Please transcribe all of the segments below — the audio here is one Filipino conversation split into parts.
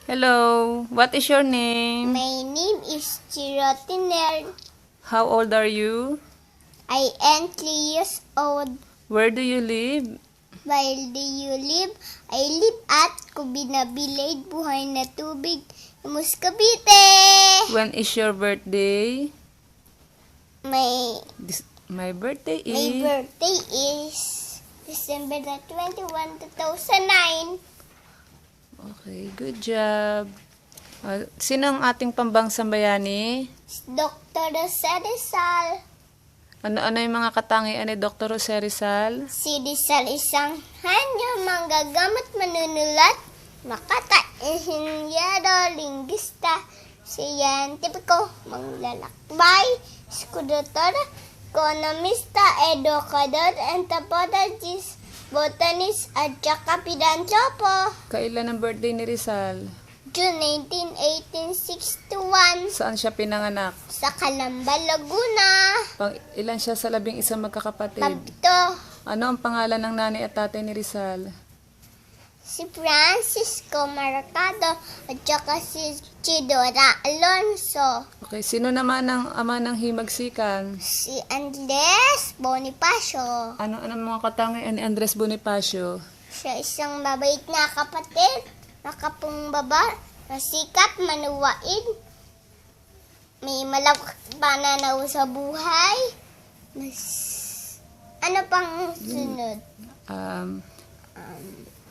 Hello, what is your name? My name is Chirotiner. How old are you? I am 3 years old. Where do you live? While do you live? I live at Cubina Village, Buhay na Tubig, Imus, Cavite. When is your birthday? My My birthday birthday is December 21, 2009. Okay, good job. Sino ang ating pambansang bayani? Dr. Jose Rizal. Ano yung mga katangian ni Dr. Jose Rizal? Si Rizal isang hanya manggagamot manunulat, makata, inhinyero, linggista, siyentipiko, manglalakbay, eskudator, ekonomista, edukador, anthropologist, botanist, at saka pilantropo. Kailan ang birthday ni Rizal? June 19, 1861, Saan siya pinanganak? sa Calamba, Laguna. Ilan siya sa 11 magkakapatid? Pabito, Ano ang pangalan ng nanay at tatay ni Rizal? si Francisco Marcado, at saka si Chidora Alonso. Okay, sino naman ang ama ng himagsikan? Si Andres Bonifacio. Ano mga katangian ni Andres Bonifacio? Siya isang mabait na kapatid, nakapumbaba, nasikap, manuwain, may malawak pananaw sa buhay. Ano pang sunod?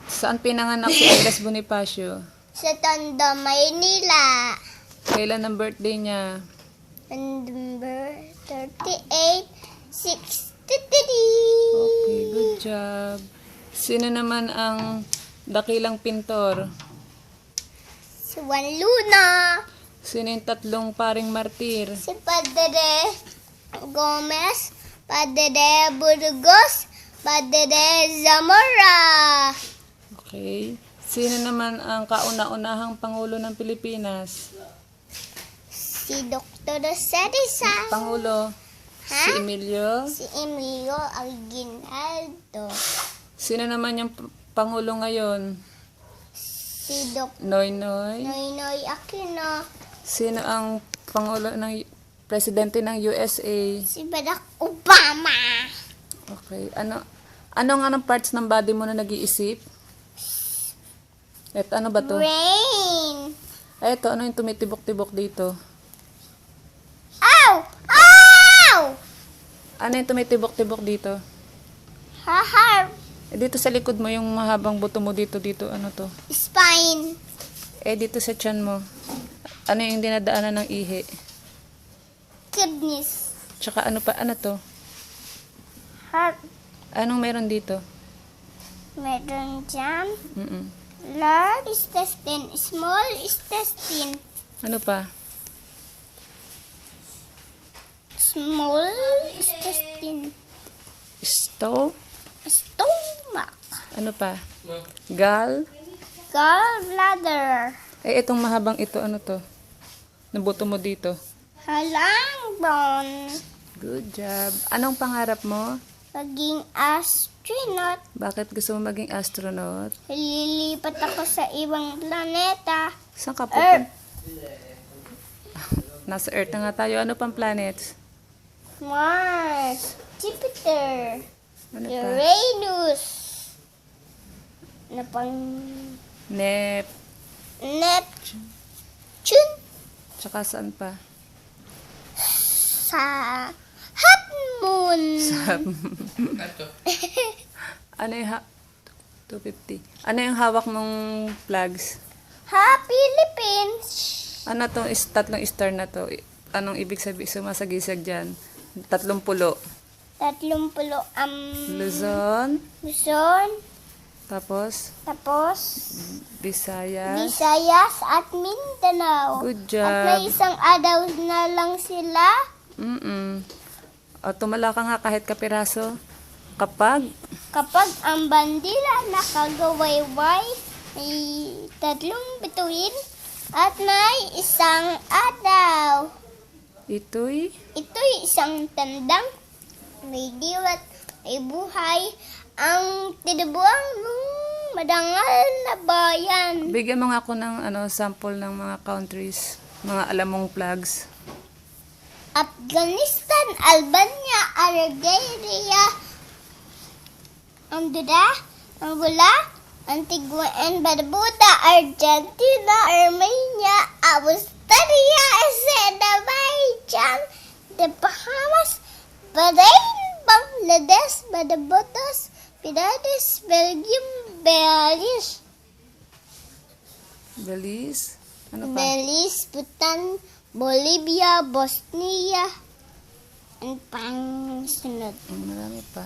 Saan pinanganak si Andres Bonifacio? Sa Tondo, Maynila. Kailan ang birthday niya? November 38, 63. Okay, good job. Sino naman ang dakilang pintor? Si Juan Luna. Sino yung tatlong paring martir? Si Padre Gomez, Padre Burgos, Padre Zamora. Okay. Sino naman ang kauna-unahang Pangulo ng Pilipinas? Si Dr. Jose Rizal. Pangulo? Ha? Si Emilio? Si Emilio Aguinaldo. Sino naman yung Pangulo ngayon? Si Dr. Noynoy? Noynoy Aquino. Sino ang Pangulo ng Presidente ng USA? Si Barack Obama. Okay. Anong parts ng body mo na nag-iisip? Eto, ano ba to? Rain. Eto, ano yung tumitibok-tibok dito? Ow! Ow! Ano yung tumitibok-tibok dito? Hahar. Dito sa likod mo, yung mahabang buto mo dito, ano to? Spine. Dito sa tiyan mo. Ano yung dinadaanan ng ihi? Kidneys. Tsaka ano to? Heart. Anong meron dito? Meron dyan. Mm-mm. Large intestine. Small intestine. Ano pa? Small intestine. Stove? Stomach. Ano pa? Gallbladder. Itong mahabang ito, ano to? Nabuto mo dito. Halangbon. Good job. Anong pangarap mo? Maging astronaut. Bakit gusto mo maging astronaut? Lilipat ako sa ibang planeta. Saan ka Earth. Nasa Earth na nga tayo. Ano pang planets? Mars. Jupiter. Ano pa? Uranus. Ano pang Neptune. Tsaka saan pa? Sa half moon. Ano yung 250. Ano yung hawak mong flags? Philippines. Ano tong tatlong star na to? Anong ibig sabihin sumasagisag dyan? 30. 30 Luzon. Luzon. Tapos, Tapos Visayas. Visayas at Mindanao. Good At may job. isang araw na lang sila. O, tumala ka nga kahit kapiraso. Kapag Kapag ang bandila nakagawayway, may 3 bituin at may isang araw. ito'y Ito'y isang tandang may diwat, may buhay, ang tinubuang Madangal na bayan. Bigyan mo nga ako ng sample ng mga countries, mga alam mong flags. Afghanistan, Albania, Algeria, Honduras, Angola, Antigua and Barbuda, Argentina, Armenia, Australia, Azerbaijan, the Bahamas, Bahrain, Bangladesh, Barbados, Philippines, Belgium, Belarus, Belize. Ano pa? Belize, Bhutan, Bolivia, Bosnia, and pang-sunod. Marami pa.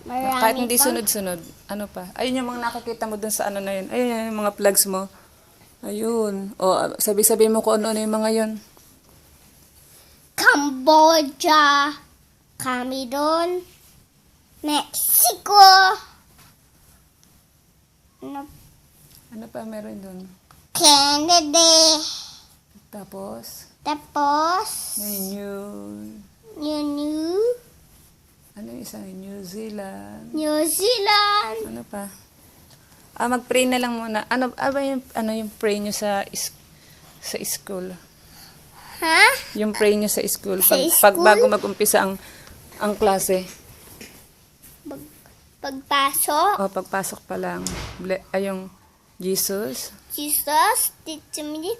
Marami Kahit hindi pang- sunod-sunod. Ano pa? Ayun yung mga nakikita mo dun sa ano na yun. Ayun yung mga flags mo. Ayun. O, sabi-sabi mo kung ano-ano yung mga yun. Cambodia, Cameroon, Mexico, ano, Ano pa meron dun? Canada, Tapos, tapos, yung New isa? New Zealand. New Zealand, Ano pa? Mag-pray na lang muna. Ano ba yung pray nyo sa school? ha? Yung pray nyo sa school. Sa Pag school? bago mag-umpisa ang klase. Pagpasok, O, pagpasok pa lang. Yung Jesus. Jesus, teach me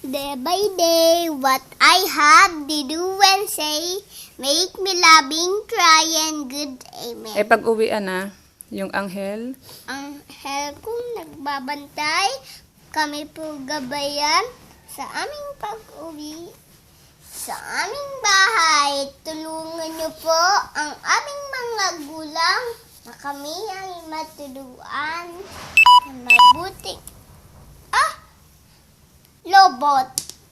day by day what I have to do and say, make me loving, try and good, amen. Pag uwian na, yung anghel. Ang hel kong nagbabantay, kami po gabayan sa aming pag-uwi sa aming bahay. Tulungan niyo po ang aming mga gulang na kami ay matuluan na mabuting lobot.